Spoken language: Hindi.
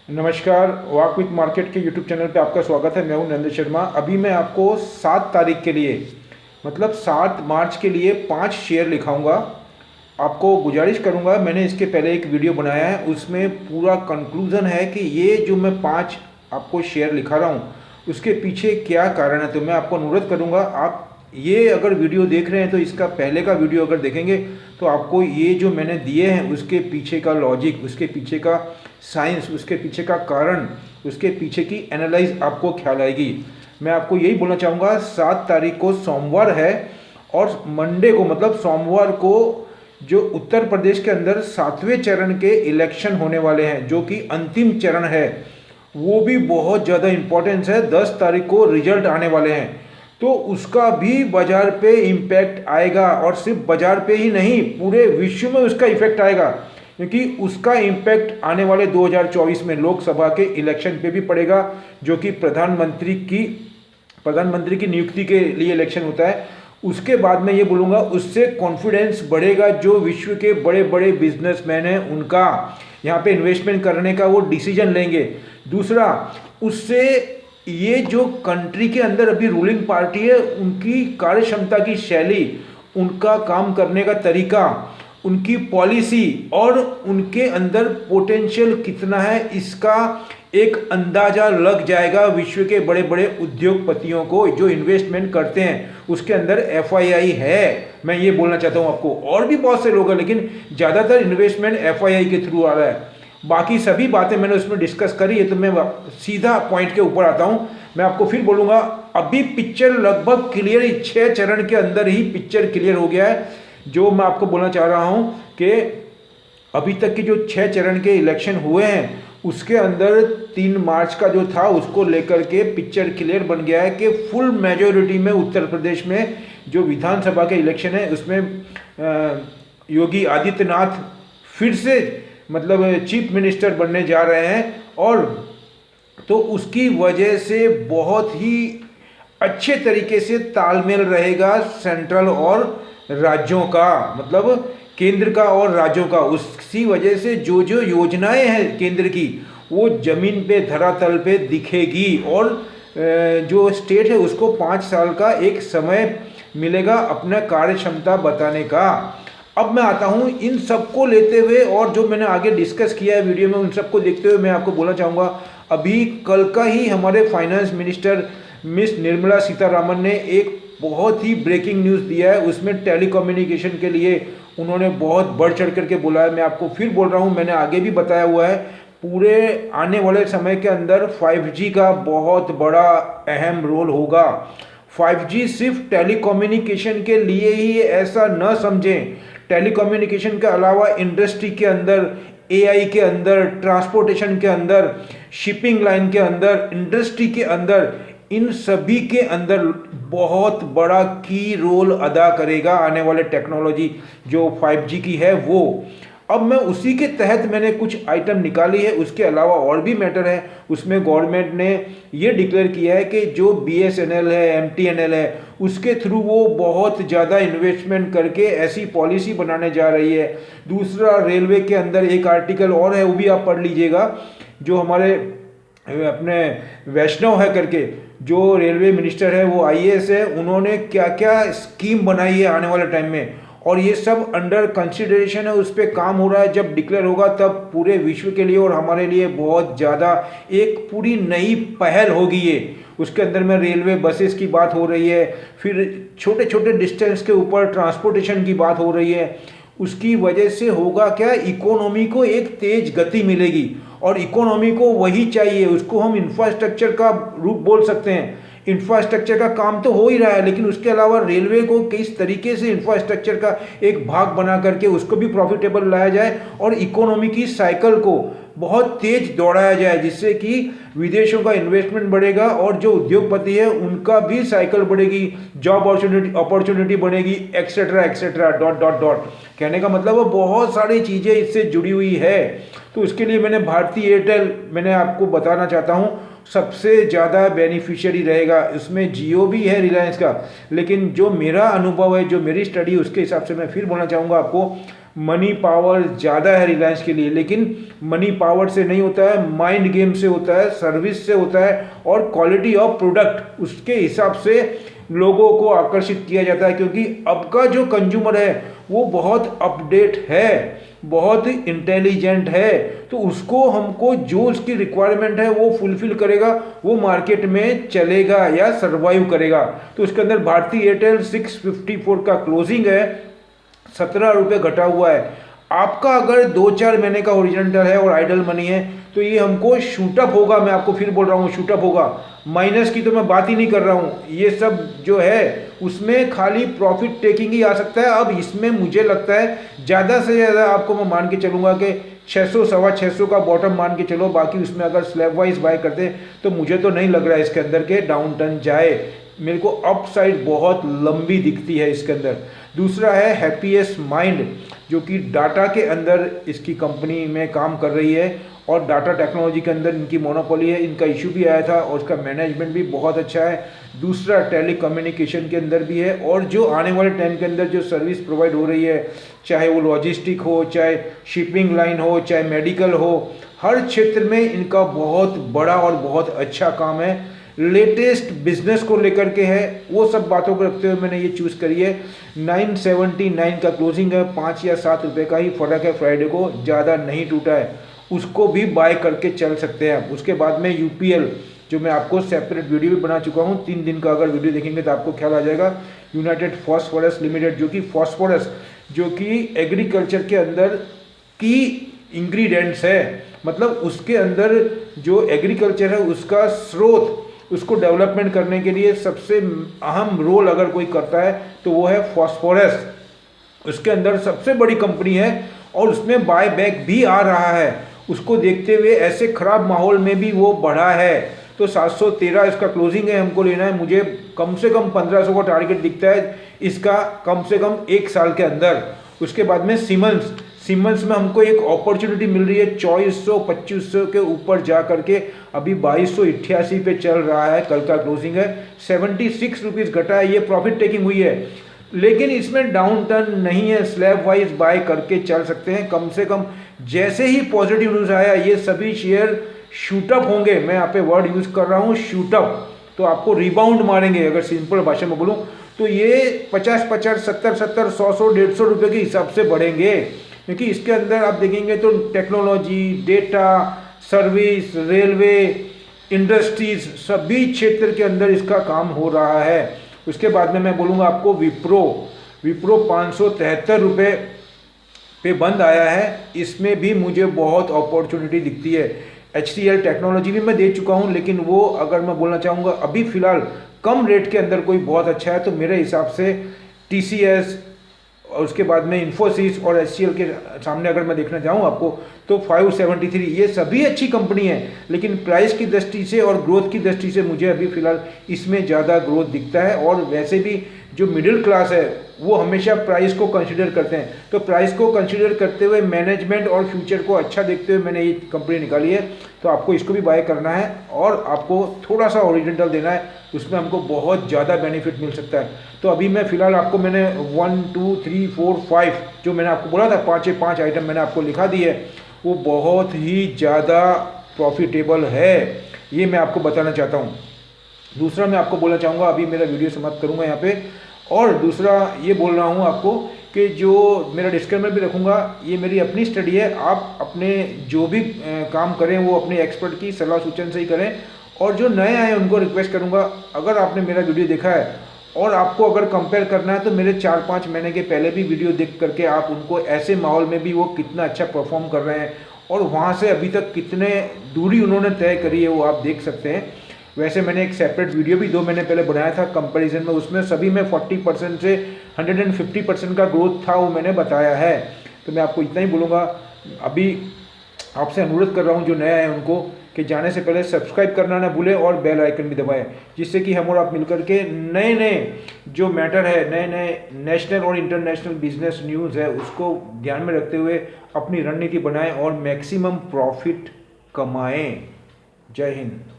नमस्कार। वॉक विथ मार्केट के यूट्यूब चैनल पे आपका स्वागत है। मैं हूं नरेंद्र शर्मा। अभी मैं आपको 7 तारीख के लिए मतलब 7 मार्च के लिए 5 शेयर लिखाऊंगा। आपको गुजारिश करूंगा, मैंने इसके पहले एक वीडियो बनाया है, उसमें पूरा कंक्लूज़न है कि ये जो मैं 5 आपको शेयर लिखा रहा हूँ उसके पीछे क्या कारण है। तो मैं आपको अनुरोध करूंगा, आप ये अगर वीडियो देख रहे हैं तो इसका पहले का वीडियो अगर देखेंगे तो आपको ये जो मैंने दिए हैं उसके पीछे का लॉजिक, उसके पीछे का साइंस, उसके पीछे का कारण, उसके पीछे की एनालाइज आपको ख्याल आएगी। मैं आपको यही बोलना चाहूँगा, 7 तारीख को सोमवार है और मंडे को मतलब सोमवार को जो उत्तर प्रदेश के अंदर 7वें चरण के इलेक्शन होने वाले हैं, जो कि अंतिम चरण है, वो भी बहुत ज़्यादा इम्पोर्टेंस है। 10 तारीख को रिजल्ट आने वाले हैं, तो उसका भी बाजार पे इम्पैक्ट आएगा। और सिर्फ बाजार पे ही नहीं, पूरे विश्व में उसका इफेक्ट आएगा, क्योंकि उसका इम्पैक्ट आने वाले 2024 में लोकसभा के इलेक्शन पे भी पड़ेगा, जो कि प्रधानमंत्री की नियुक्ति के लिए इलेक्शन होता है। उसके बाद में ये बोलूँगा, उससे कॉन्फिडेंस बढ़ेगा। जो विश्व के बड़े बड़े बिजनेसमैन हैं उनका यहाँ पे इन्वेस्टमेंट करने का वो डिसीजन लेंगे। दूसरा, उससे ये जो कंट्री के अंदर अभी रूलिंग पार्टी है उनकी कार्य क्षमता की शैली, उनका काम करने का तरीका, उनकी पॉलिसी और उनके अंदर पोटेंशियल कितना है, इसका एक अंदाजा लग जाएगा विश्व के बड़े बड़े उद्योगपतियों को जो इन्वेस्टमेंट करते हैं। उसके अंदर एफआईआई है, मैं ये बोलना चाहता हूँ आपको। और भी बहुत से लोग हैं, लेकिन ज़्यादातर इन्वेस्टमेंट एफआईआई के थ्रू आ रहा है। बाकी सभी बातें मैंने उसमें डिस्कस करी है, तो मैं सीधा पॉइंट के ऊपर आता हूँ। मैं आपको फिर बोलूँगा, अभी पिक्चर लगभग क्लियर, 6 चरण के अंदर ही पिक्चर क्लियर हो गया है। जो मैं आपको बोलना चाह रहा हूँ कि अभी तक के जो 6 चरण के इलेक्शन हुए हैं उसके अंदर 3 मार्च का जो था उसको लेकर के पिक्चर क्लियर बन गया है कि फुल मेजोरिटी में उत्तर प्रदेश में जो विधानसभा के इलेक्शन है उसमें योगी आदित्यनाथ फिर से मतलब चीफ मिनिस्टर बनने जा रहे हैं। और तो उसकी वजह से बहुत ही अच्छे तरीके से तालमेल रहेगा सेंट्रल और राज्यों का, मतलब केंद्र का और राज्यों का। उसी वजह से जो जो योजनाएं हैं केंद्र की वो जमीन पे धरातल पे दिखेगी। और जो स्टेट है उसको 5 साल का एक समय मिलेगा अपना कार्य क्षमता बताने का। अब मैं आता हूँ इन सबको लेते हुए, और जो मैंने आगे डिस्कस किया है वीडियो में, उन सबको देखते हुए मैं आपको बोलना चाहूँगा, अभी कल का ही हमारे finance minister miss Nirmala Sitharaman ने एक बहुत ही ब्रेकिंग न्यूज़ दिया है। उसमें टेलीकम्युनिकेशन के लिए उन्होंने बहुत बढ़ चढ़ करके बोला है। मैं आपको फिर बोल रहा हूँ, मैंने आगे भी बताया हुआ है, पूरे आने वाले समय के अंदर 5G का बहुत बड़ा अहम रोल होगा। 5G सिर्फ टेलीकम्युनिकेशन के लिए ही ऐसा न समझें। टेलीकम्युनिकेशन के अलावा इंडस्ट्री के अंदर, एआई के अंदर, ट्रांसपोर्टेशन के अंदर, शिपिंग लाइन के अंदर, इंडस्ट्री के अंदर, इन सभी के अंदर बहुत बड़ा की रोल अदा करेगा आने वाले टेक्नोलॉजी जो 5G की है वो। अब मैं उसी के तहत मैंने कुछ आइटम निकाली है, उसके अलावा और भी मैटर है। उसमें गवर्नमेंट ने ये डिक्लेयर किया है कि जो BSNL है, MTNL है, उसके थ्रू वो बहुत ज़्यादा इन्वेस्टमेंट करके ऐसी पॉलिसी बनाने जा रही है। दूसरा, रेलवे के अंदर एक आर्टिकल और है, वो भी आप पढ़ लीजिएगा, जो हमारे अपने वैष्णव है करके जो रेलवे मिनिस्टर है, वो IAS है, उन्होंने क्या क्या स्कीम बनाई है आने वाले टाइम में, और ये सब अंडर कंसिडरेशन है, उस पर काम हो रहा है। जब डिक्लेयर होगा तब पूरे विश्व के लिए और हमारे लिए बहुत ज़्यादा एक पूरी नई पहल होगी ये। उसके अंदर में रेलवे बसेस की बात हो रही है, फिर छोटे छोटे डिस्टेंस के ऊपर ट्रांसपोर्टेशन की बात हो रही है। उसकी वजह से होगा क्या, इकोनॉमी को एक तेज गति मिलेगी, और इकोनॉमी को वही चाहिए, उसको हम इंफ्रास्ट्रक्चर का रूप बोल सकते हैं। इंफ्रास्ट्रक्चर का काम तो हो ही रहा है, लेकिन उसके अलावा रेलवे को किस तरीके से इंफ्रास्ट्रक्चर का एक भाग बना करके उसको भी प्रॉफिटेबल लाया जाए और इकोनॉमी की साइकिल को बहुत तेज दौड़ाया जाए, जिससे कि विदेशों का इन्वेस्टमेंट बढ़ेगा और जो उद्योगपति है उनका भी साइकिल बढ़ेगी, जॉब अपॉर्चुनिटी बनेगी, etcetera etcetera dot dot dot. कहने का मतलब वो बहुत सारी चीज़ें इससे जुड़ी हुई है। तो उसके लिए मैंने भारतीय एयरटेल, मैंने आपको बताना चाहता हूँ, सबसे ज़्यादा बेनिफिशियरी रहेगा। इसमें जियो भी है रिलायंस का, लेकिन जो मेरा अनुभव है, जो मेरी स्टडी, उसके हिसाब से मैं फिर बोलना चाहूँगा आपको, मनी पावर ज़्यादा है रिलायंस के लिए, लेकिन मनी पावर से नहीं होता है, माइंड गेम से होता है, सर्विस से होता है और क्वालिटी ऑफ प्रोडक्ट उसके हिसाब से लोगों को आकर्षित किया जाता है। क्योंकि अब का जो कंज्यूमर है वो बहुत अपडेट है, बहुत इंटेलिजेंट है, तो उसको हमको जो उसकी रिक्वायरमेंट है वो फुलफिल करेगा, वो मार्केट में चलेगा या सरवाइव करेगा। तो उसके अंदर भारती एयरटेल 654 का क्लोजिंग है, 17 रुपये घटा हुआ है। आपका अगर 2-4 महीने का ओरिजिनल है और आइडल मनी है तो ये हमको शूटअप होगा। मैं आपको फिर बोल रहा हूँ शूटअप होगा, माइनस की तो मैं बात ही नहीं कर रहा हूँ। ये सब जो है उसमें खाली प्रॉफिट टेकिंग ही आ सकता है। अब इसमें मुझे लगता है ज़्यादा से ज़्यादा आपको मैं मान के चलूँगा कि 600 सवा 600 का बॉटम मान के चलो। बाकी उसमें अगर स्लैब वाइज बाय करते तो मुझे तो नहीं लग रहा है इसके अंदर के डाउन टर्न जाए। मेरे को अप साइड बहुत लंबी दिखती है इसके अंदर। दूसरा है हैप्पीएस्ट माइंड, जो कि डाटा के अंदर इसकी कंपनी में काम कर रही है और डाटा टेक्नोलॉजी के अंदर इनकी मोनोपोली है। इनका इशू भी आया था और उसका मैनेजमेंट भी बहुत अच्छा है। दूसरा टेली कम्युनिकेशन के अंदर भी है और जो आने वाले टाइम के अंदर जो सर्विस प्रोवाइड हो रही है, चाहे वो लॉजिस्टिक हो, चाहे शिपिंग लाइन हो, चाहे मेडिकल हो, हर क्षेत्र में इनका बहुत बड़ा और बहुत अच्छा काम है। लेटेस्ट बिजनेस को लेकर के है, वो सब बातों को रखते हुए मैंने ये चूज़ करी है। 979 का क्लोजिंग है, 5 या 7 रुपये का ही फ़र्क है, फ्राइडे को ज़्यादा नहीं टूटा है, उसको भी बाय करके चल सकते हैं। उसके बाद में यूपीएल, जो मैं आपको सेपरेट वीडियो भी बना चुका हूँ, 3 दिन का अगर वीडियो देखेंगे तो आपको ख्याल आ जाएगा। यूनाइटेड फॉस्फोरस लिमिटेड, जो कि फॉस्फोरस जो कि एग्रीकल्चर के अंदर की इंग्रेडिएंट्स है, मतलब उसके अंदर जो एग्रीकल्चर है उसका स्रोत, उसको डेवलपमेंट करने के लिए सबसे अहम रोल अगर कोई करता है तो वो है फॉस्फोरस। उसके अंदर सबसे बड़ी कंपनी है और उसमें बाय बैक भी आ रहा है। उसको देखते हुए ऐसे खराब माहौल में भी वो बढ़ा है। तो 713 इसका क्लोजिंग है, हमको लेना है। मुझे कम से कम 1500 का टारगेट दिखता है इसका, कम से कम 1 साल के अंदर। उसके बाद में सीमेंस में हमको एक अपॉर्चुनिटी मिल रही है 2400-2500 के ऊपर जा करके, अभी 2288 पे चल रहा है, कल का क्लोजिंग है। 76 रुपीज़ घटा है, ये प्रॉफिट टेकिंग हुई है, लेकिन इसमें डाउन टर्न नहीं है, स्लैब वाइज बाय करके चल सकते हैं। कम से कम जैसे ही पॉजिटिव न्यूज़ आया ये सभी शेयर शूटअप होंगे। मैं यहाँ पे वर्ड यूज़ कर रहा हूँ शूटअप, तो आपको रिबाउंड मारेंगे। अगर सिंपल भाषा में बोलूँ तो ये 50-50, 70-70, 100-100, 150 रुपये के हिसाब से बढ़ेंगे। क्योंकि इसके अंदर आप देखेंगे तो technology, data, service, railway, industries, सभी क्षेत्र के अंदर इसका काम हो रहा है। उसके बाद में मैं बोलूँगा आपको विप्रो 573 रुपये पे बंद आया है, इसमें भी मुझे बहुत अपॉर्चुनिटी दिखती है। HCL टेक्नोलॉजी भी मैं दे चुका हूँ, लेकिन वो अगर मैं बोलना चाहूँगा अभी फ़िलहाल कम रेट के अंदर कोई बहुत अच्छा है तो मेरे हिसाब से TCS और उसके बाद में इन्फोसिस और HCL के सामने अगर मैं देखना चाहूँ आपको तो 573, ये सभी अच्छी कंपनी है, लेकिन प्राइस की दृष्टि से और ग्रोथ की दृष्टि से मुझे अभी फ़िलहाल इसमें ज़्यादा ग्रोथ दिखता है। और वैसे भी जो मिडिल क्लास है वो हमेशा प्राइस को कंसीडर करते हैं, तो प्राइस को कंसीडर करते हुए मैनेजमेंट और फ्यूचर को अच्छा देखते हुए मैंने ये कंपनी निकाली है। तो आपको इसको भी बाय करना है और आपको थोड़ा सा ओरिजिनल देना है, उसमें हमको बहुत ज़्यादा बेनिफिट मिल सकता है। तो अभी मैं फ़िलहाल आपको मैंने 1 2 3 4 5 जो मैंने आपको बोला था 5 आइटम मैंने आपको लिखा दी है, वो बहुत ही ज़्यादा प्रॉफिटेबल है, ये मैं आपको बताना चाहता हूँ। दूसरा मैं आपको बोलना चाहूँगा, अभी मेरा वीडियो समाप्त करूँगा यहाँ पे, और दूसरा ये बोल रहा हूँ आपको कि जो मेरा डिस्क्लेमर भी रखूँगा, ये मेरी अपनी स्टडी है, आप अपने जो भी काम करें वो अपने एक्सपर्ट की सलाह सूचन से ही करें। और जो नए आए उनको रिक्वेस्ट करूँगा, अगर आपने मेरा वीडियो देखा है और आपको अगर कंपेयर करना है तो मेरे 4-5 महीने के पहले भी वीडियो देख करके आप उनको ऐसे माहौल में भी वो कितना अच्छा परफॉर्म कर रहे हैं और वहाँ से अभी तक कितने दूरी उन्होंने तय करी है वो आप देख सकते हैं। वैसे मैंने एक सेपरेट वीडियो भी 2 महीने पहले बनाया था कंपैरिजन में, उसमें सभी में 40% से 150% का ग्रोथ था वो मैंने बताया है। तो मैं आपको इतना ही बोलूँगा, अभी आपसे अनुरोध कर रहा हूँ जो नया है उनको कि जाने से पहले सब्सक्राइब करना ना भूलें और बेल आइकन भी दबाएं, जिससे कि हम और आप मिलकर के नए नए जो मैटर है, नए नए नेशनल और इंटरनेशनल बिजनेस न्यूज़ है उसको ध्यान में रखते हुए अपनी रणनीति बनाएं और मैक्सिमम प्रॉफिट कमाएं। जय हिंद।